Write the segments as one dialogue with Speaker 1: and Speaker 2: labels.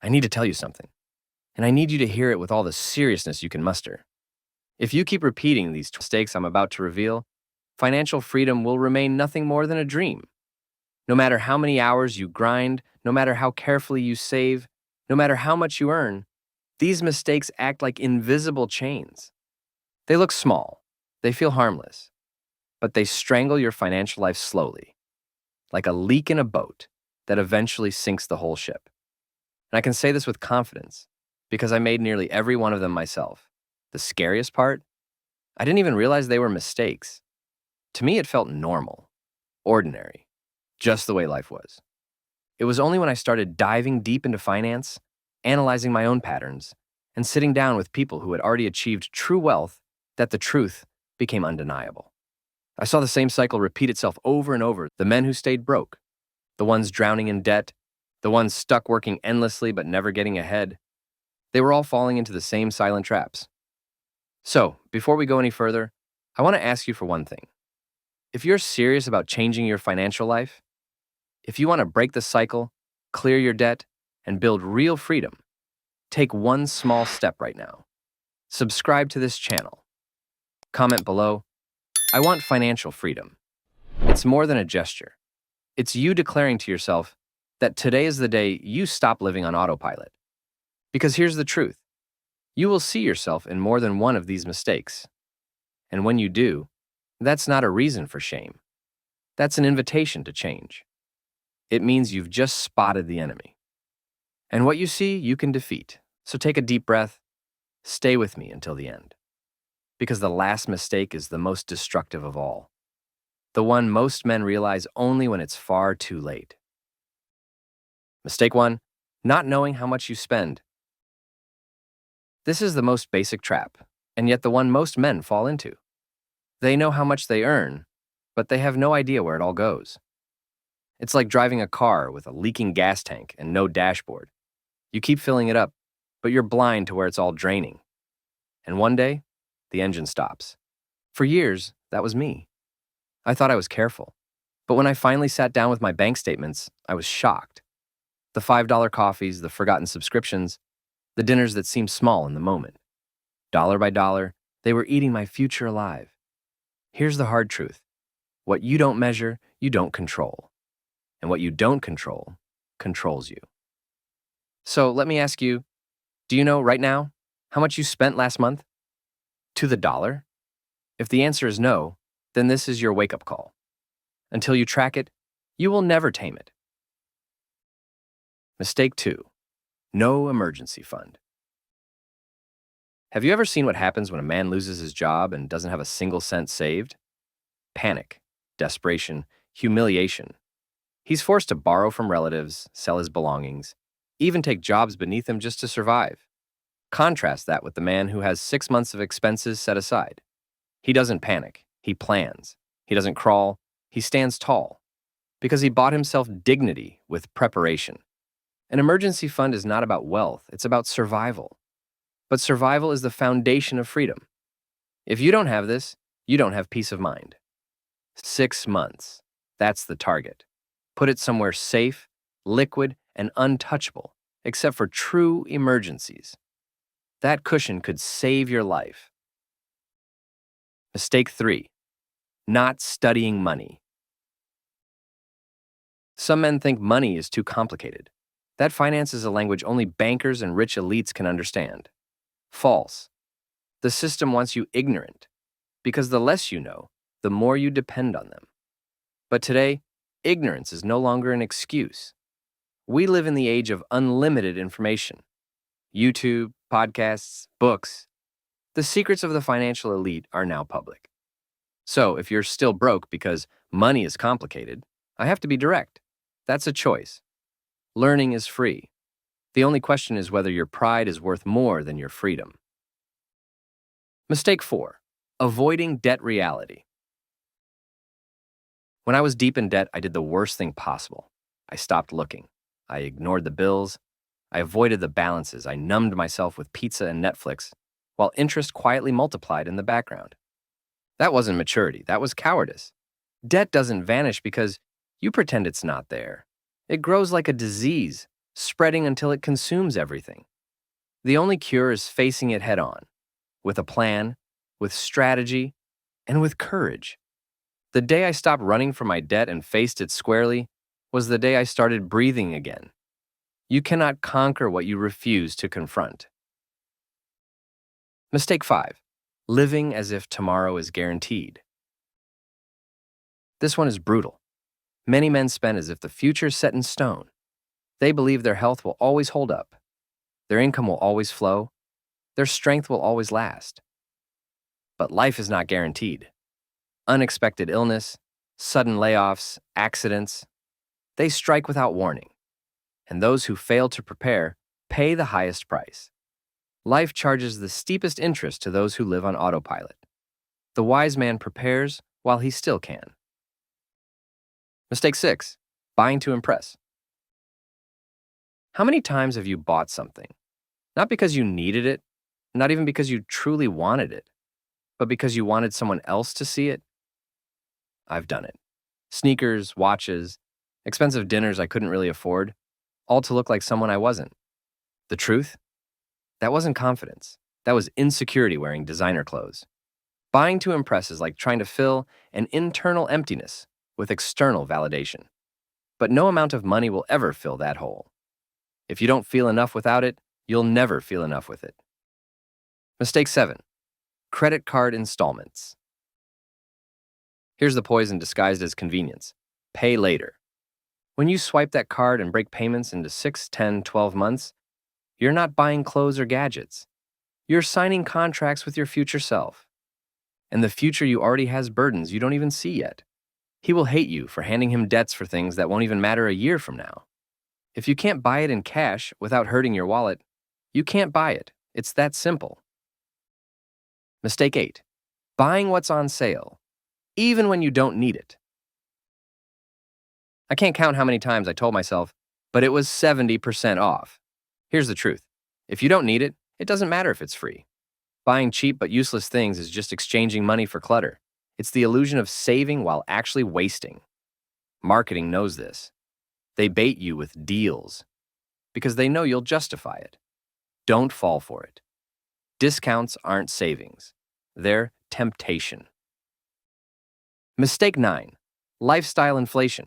Speaker 1: I need to tell you something, and I need you to hear it with all the seriousness you can muster. If you keep repeating these mistakes I'm about to reveal, financial freedom will remain nothing more than a dream. No matter how many hours you grind, no matter how carefully you save, no matter how much you earn, these mistakes act like invisible chains. They look small, they feel harmless, but they strangle your financial life slowly, like a leak in a boat that eventually sinks the whole ship. And I can say this with confidence because I made nearly every one of them myself. The scariest part? I didn't even realize they were mistakes. To me, it felt normal, ordinary, just the way life was. It was only when I started diving deep into finance, analyzing my own patterns, and sitting down with people who had already achieved true wealth that the truth became undeniable. I saw the same cycle repeat itself over and over. The men who stayed broke, the ones drowning in debt, the ones stuck working endlessly but never getting ahead. They were all falling into the same silent traps. So, before we go any further, I want to ask you for one thing. If you're serious about changing your financial life, if you want to break the cycle, clear your debt, and build real freedom, take one small step right now. Subscribe to this channel. Comment below, I want financial freedom. It's more than a gesture. It's you declaring to yourself that today is the day you stop living on autopilot. Because here's the truth. You will see yourself in more than one of these mistakes. And when you do, that's not a reason for shame. That's an invitation to change. It means you've just spotted the enemy. And what you see, you can defeat. So take a deep breath. Stay with me until the end. Because the last mistake is the most destructive of all. The one most men realize only when it's far too late. Mistake 1, not knowing how much you spend. This is the most basic trap, and yet the one most men fall into. They know how much they earn, but they have no idea where it all goes. It's like driving a car with a leaking gas tank and no dashboard. You keep filling it up, but you're blind to where it's all draining. And one day, the engine stops. For years, that was me. I thought I was careful, but when I finally sat down with my bank statements, I was shocked. The $5 coffees, the forgotten subscriptions, the dinners that seemed small in the moment. Dollar by dollar, they were eating my future alive. Here's the hard truth. What you don't measure, you don't control. And what you don't control, controls you. So let me ask you, do you know right now how much you spent last month? To the dollar? If the answer is no, then this is your wake-up call. Until you track it, you will never tame it. Mistake 2, no emergency fund. Have you ever seen what happens when a man loses his job and doesn't have a single cent saved? Panic, desperation, humiliation. He's forced to borrow from relatives, sell his belongings, even take jobs beneath him just to survive. Contrast that with the man who has 6 months of expenses set aside. He doesn't panic, he plans. He doesn't crawl, he stands tall. Because he bought himself dignity with preparation. An emergency fund is not about wealth, it's about survival. But survival is the foundation of freedom. If you don't have this, you don't have peace of mind. 6 months, that's the target. Put it somewhere safe, liquid, and untouchable, except for true emergencies. That cushion could save your life. Mistake 3, not studying money. Some men think money is too complicated. That finance is a language only bankers and rich elites can understand. False. The system wants you ignorant, because the less you know, the more you depend on them. But today, ignorance is no longer an excuse. We live in the age of unlimited information. YouTube, podcasts, books. The secrets of the financial elite are now public. So if you're still broke because money is complicated, I have to be direct. That's a choice. Learning is free. The only question is whether your pride is worth more than your freedom. Mistake 4, avoiding debt reality. When I was deep in debt, I did the worst thing possible. I stopped looking. I ignored the bills. I avoided the balances. I numbed myself with pizza and Netflix, while interest quietly multiplied in the background. That wasn't maturity. That was cowardice. Debt doesn't vanish because you pretend it's not there. It grows like a disease, spreading until it consumes everything. The only cure is facing it head on, with a plan, with strategy, and with courage. The day I stopped running from my debt and faced it squarely was the day I started breathing again. You cannot conquer what you refuse to confront. Mistake 5. Living as if tomorrow is guaranteed. This one is brutal. Many men spend as if the future is set in stone. They believe their health will always hold up, their income will always flow, their strength will always last. But life is not guaranteed. Unexpected illness, sudden layoffs, accidents, they strike without warning. And those who fail to prepare pay the highest price. Life charges the steepest interest to those who live on autopilot. The wise man prepares while he still can. Mistake 6. Buying to impress. How many times have you bought something? Not because you needed it, not even because you truly wanted it, but because you wanted someone else to see it? I've done it. Sneakers, watches, expensive dinners I couldn't really afford, all to look like someone I wasn't. The truth? That wasn't confidence. That was insecurity wearing designer clothes. Buying to impress is like trying to fill an internal emptiness with external validation. But no amount of money will ever fill that hole. If you don't feel enough without it, you'll never feel enough with it. Mistake 7. Credit card installments. Here's the poison disguised as convenience. Pay later. When you swipe that card and break payments into 6, 10, 12 months, you're not buying clothes or gadgets. You're signing contracts with your future self. And the future you already has burdens you don't even see yet. He will hate you for handing him debts for things that won't even matter a year from now. If you can't buy it in cash without hurting your wallet, you can't buy it. It's that simple. Mistake 8. Buying what's on sale, even when you don't need it. I can't count how many times I told myself, but it was 70% off. Here's the truth. If you don't need it, it doesn't matter if it's free. Buying cheap but useless things is just exchanging money for clutter. It's the illusion of saving while actually wasting. Marketing knows this. They bait you with deals because they know you'll justify it. Don't fall for it. Discounts aren't savings. They're temptation. Mistake 9. Lifestyle inflation.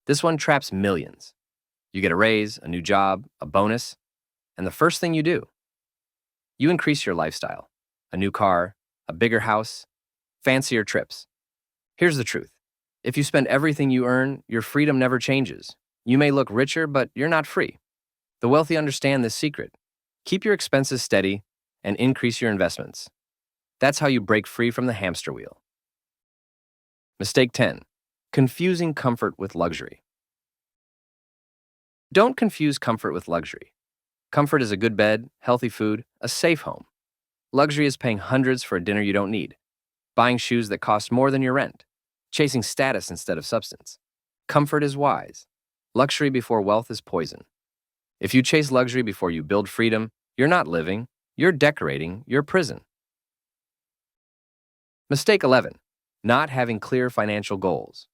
Speaker 1: This one traps millions. You get a raise, a new job, a bonus, and the first thing you do, you increase your lifestyle. A new car, a bigger house, fancier trips. Here's the truth. If you spend everything you earn, your freedom never changes. You may look richer, but you're not free. The wealthy understand this secret. Keep your expenses steady and increase your investments. That's how you break free from the hamster wheel. Mistake 10. Confusing comfort with luxury. Don't confuse comfort with luxury. Comfort is a good bed, healthy food, a safe home. Luxury is paying hundreds for a dinner you don't need, buying shoes that cost more than your rent, chasing status instead of substance. Comfort is wise. Luxury before wealth is poison. If you chase luxury before you build freedom, you're not living, you're decorating your prison. Mistake 11. Not having clear financial goals.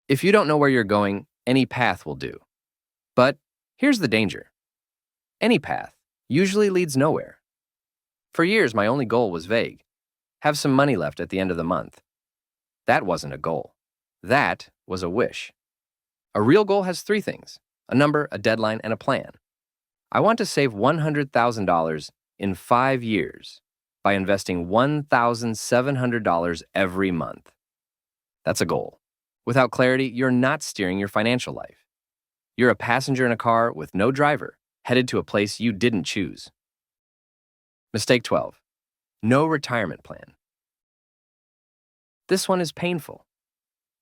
Speaker 1: If you don't know where you're going, any path will do. But here's the danger. Any path usually leads nowhere. For years, my only goal was vague. Have some money left at the end of the month. That wasn't a goal. That was a wish. A real goal has 3 things: a number, a deadline, and a plan. I want to save $100,000 in 5 years by investing $1,700 every month. That's a goal. Without clarity, you're not steering your financial life. You're a passenger in a car with no driver, headed to a place you didn't choose. Mistake 12. No retirement plan. This one is painful.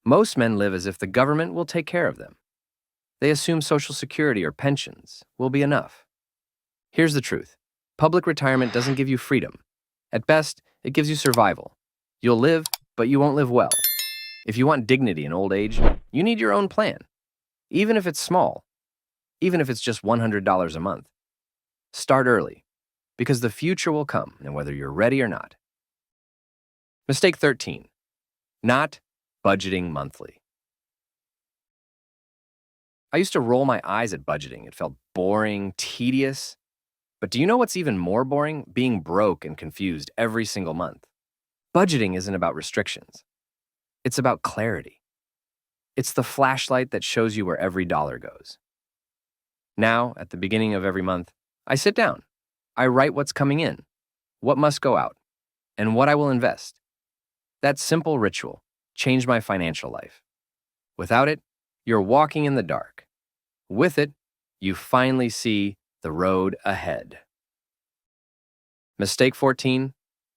Speaker 1: Most men live as if the government will take care of them. They assume Social Security or pensions will be enough. Here's the truth. Public retirement doesn't give you freedom. At best, it gives you survival. You'll live, but you won't live well. If you want dignity in old age, you need your own plan. Even if it's small, even if it's just $100 a month. Start early, because the future will come, and whether you're ready or not. Mistake 13. Not budgeting monthly. I used to roll my eyes at budgeting. It felt boring, tedious. But do you know what's even more boring? Being broke and confused every single month. Budgeting isn't about restrictions. It's about clarity. It's the flashlight that shows you where every dollar goes. Now, at the beginning of every month, I sit down. I write what's coming in, what must go out, and what I will invest. That simple ritual changed my financial life. Without it, you're walking in the dark. With it, you finally see the road ahead. Mistake 14,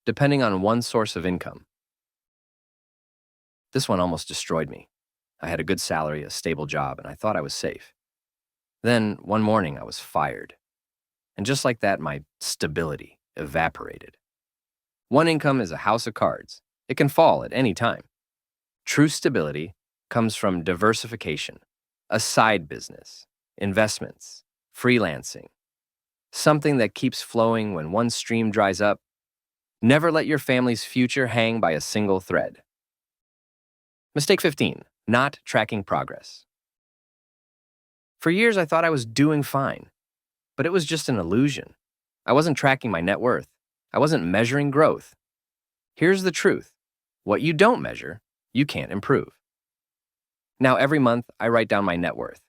Speaker 1: depending on one source of income. This one almost destroyed me. I had a good salary, a stable job, and I thought I was safe. Then, one morning, I was fired. And just like that, my stability evaporated. One income is a house of cards. It can fall at any time. True stability comes from diversification, a side business, investments, freelancing, something that keeps flowing when one stream dries up. Never let your family's future hang by a single thread. Mistake 15, not tracking progress. For years, I thought I was doing fine, but it was just an illusion. I wasn't tracking my net worth. I wasn't measuring growth. Here's the truth. What you don't measure, you can't improve. Now, every month, I write down my net worth.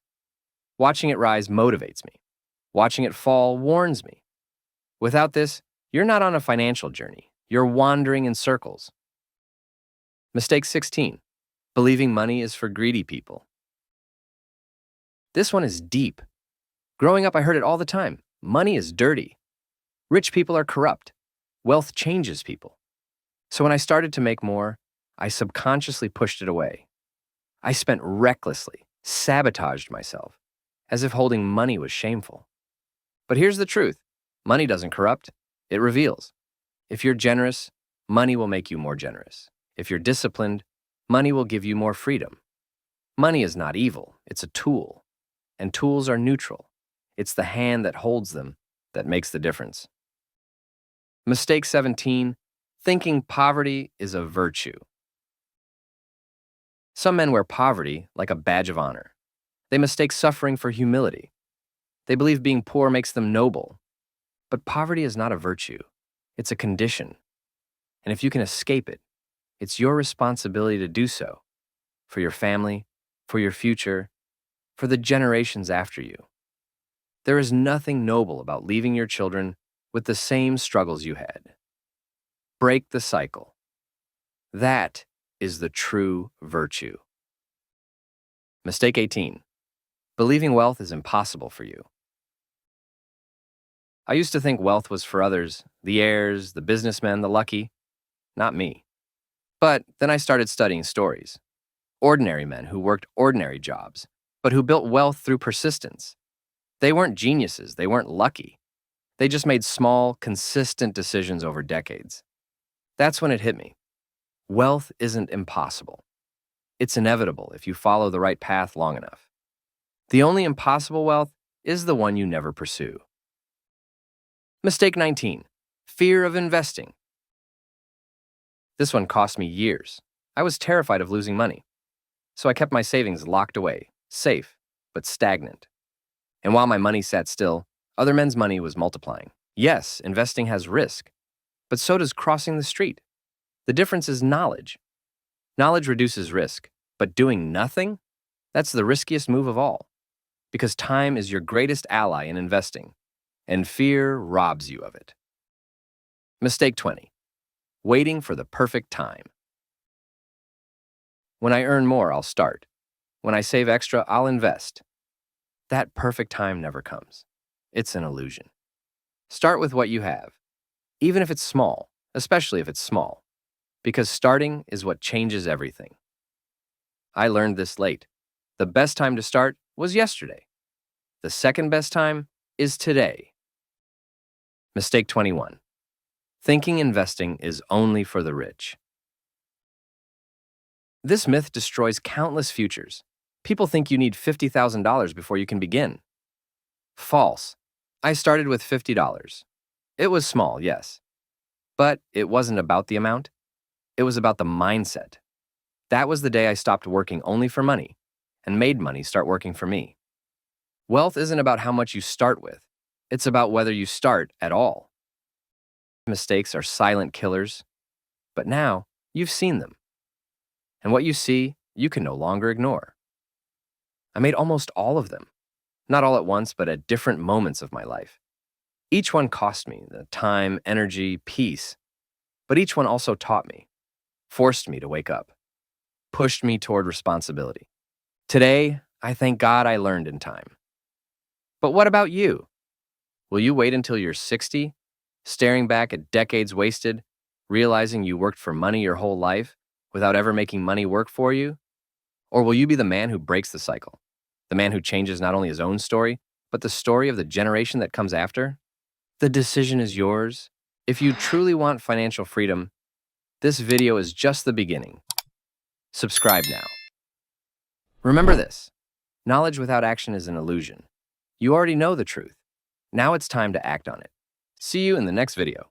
Speaker 1: Watching it rise motivates me. Watching it fall warns me. Without this, you're not on a financial journey. You're wandering in circles. Mistake 16, believing money is for greedy people. This one is deep. Growing up, I heard it all the time. Money is dirty. Rich people are corrupt. Wealth changes people. So when I started to make more, I subconsciously pushed it away. I spent recklessly, sabotaged myself, as if holding money was shameful. But here's the truth. Money doesn't corrupt. It reveals. If you're generous, money will make you more generous. If you're disciplined, money will give you more freedom. Money is not evil. It's a tool. And tools are neutral. It's the hand that holds them that makes the difference. Mistake 17, thinking poverty is a virtue. Some men wear poverty like a badge of honor. They mistake suffering for humility. They believe being poor makes them noble. But poverty is not a virtue. It's a condition. And if you can escape it, it's your responsibility to do so. For your family, for your future, for the generations after you. There is nothing noble about leaving your children with the same struggles you had. Break the cycle. That is the true virtue. Mistake 18. Believing wealth is impossible for you. I used to think wealth was for others, the heirs, the businessmen, the lucky. Not me. But then I started studying stories. Ordinary men who worked ordinary jobs, but who built wealth through persistence. They weren't geniuses, they weren't lucky. They just made small, consistent decisions over decades. That's when it hit me. Wealth isn't impossible. It's inevitable if you follow the right path long enough. The only impossible wealth is the one you never pursue. Mistake 19, fear of investing. This one cost me years. I was terrified of losing money. So I kept my savings locked away, safe, but stagnant. And while my money sat still, other men's money was multiplying. Yes, investing has risk, but so does crossing the street. The difference is knowledge. Knowledge reduces risk, but doing nothing? That's the riskiest move of all. Because time is your greatest ally in investing, and fear robs you of it. Mistake 20, waiting for the perfect time. When I earn more, I'll start. When I save extra, I'll invest. That perfect time never comes. It's an illusion. Start with what you have, even if it's small, especially if it's small, because starting is what changes everything. I learned this late. The best time to start was yesterday. The second best time is today. Mistake 21. Thinking investing is only for the rich. This myth destroys countless futures. People think you need $50,000 before you can begin. False. I started with $50. It was small, yes. But it wasn't about the amount. It was about the mindset. That was the day I stopped working only for money and made money start working for me. Wealth isn't about how much you start with, it's about whether you start at all. Mistakes are silent killers, but now you've seen them. And what you see, you can no longer ignore. I made almost all of them, not all at once, but at different moments of my life. Each one cost me the time, energy, peace, but each one also taught me, forced me to wake up, pushed me toward responsibility. Today, I thank God I learned in time. But what about you? Will you wait until you're 60, staring back at decades wasted, realizing you worked for money your whole life without ever making money work for you? Or will you be the man who breaks the cycle? The man who changes not only his own story, but the story of the generation that comes after? The decision is yours. If you truly want financial freedom, this video is just the beginning. Subscribe now. Remember this: knowledge without action is an illusion. You already know the truth. Now it's time to act on it. See you in the next video.